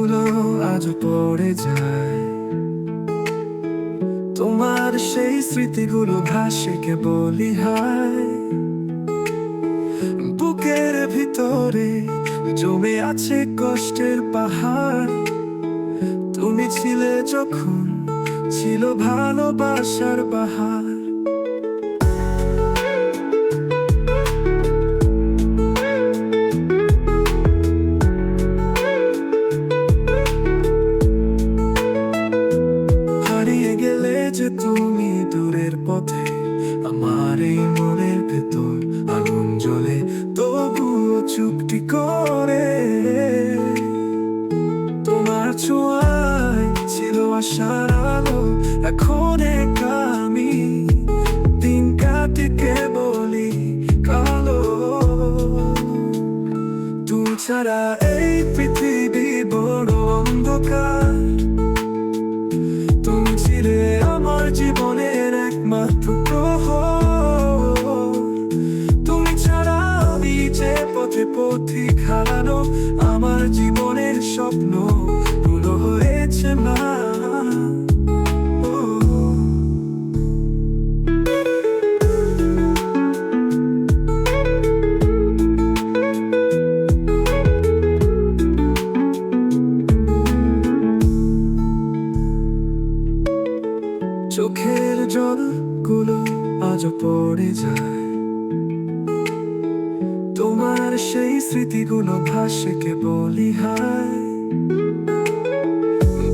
স্মৃতিগুলো আজ পড়ে যায়। তোমার সেই স্মৃতিগুলো ভাসে কেবলই হায়। বুকের ভিতরে জমে আছে কষ্টের পাহাড়। তুমি ছিলে যখন ছিল ভালোবাসার বাহার। হারিয়ে গেলে যে তুমি দূরের পথে, আমার এই মনের ভেতর আগুন জ্বলে তবুও চুপটি করে। তোমার ছোঁয়ায় ছিল আশার আলো, এখন একা আমি, দিন কাটে কেবলই কালো। তুমি ছাড়া এই পৃথিবী বড় অন্ধকার। তুমি ছিলে আমার জীবনের একমাত্র প্রহর। তুমি ছাড়া আমি যে পথে পথিক হারানো, আমার জীবনের স্বপ্ন গুলো হয়েছে না। চোখের জলগুলো আজও পড়ে যায়। তোমার সেই স্মৃতিগুলো ভাসে কেবলই হায়।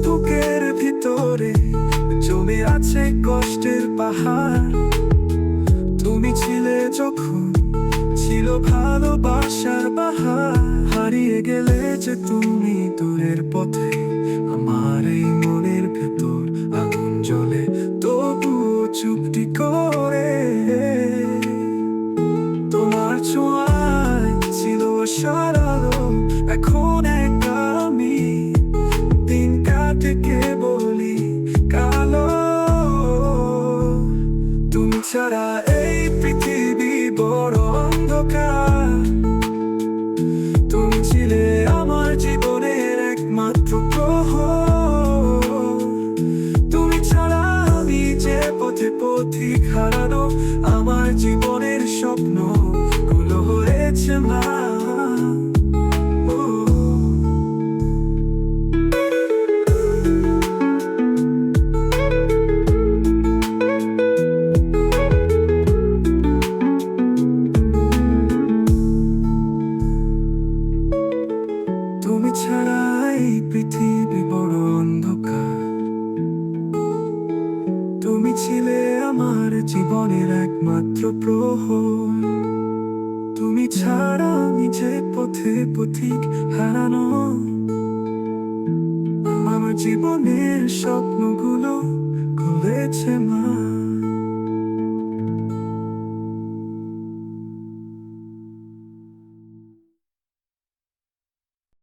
বুকের ভিতরে জমে আছে কষ্টের পাহাড়। তুমি ছিলে যখন ছিল ভালোবাসার বাহার। হারিয়ে গেলে যে তুমি দূরের পথে, আমার এই মনের ভেতর আগুন জ্বলে তবুও চুপটি করে। তোমার ছোঁয়ায় ছিল আশার আলো, এখন একা আমি, দিন কাটে কেবলই কালো। তুমি ছাড়া এই পৃথিবী বড় অন্ধকার। তুমি ছিলে আমার জীবনের একমাত্র প্রহর। তুমি ছাড়া আমি যে পথে পথিক হারানো, আমার জীবনের স্বপ্ন গুলো হয়েছে না। তুমি ছাড়া এই পৃথিবী বড় অন্ধকার। তুমি ছিলে আমার জীবনের একমাত্র প্রহর। তুমি ছাড়া আমি যে পথে পথিক হারানো, আমার জীবনের স্বপ্নগুলো খুলেছে মা।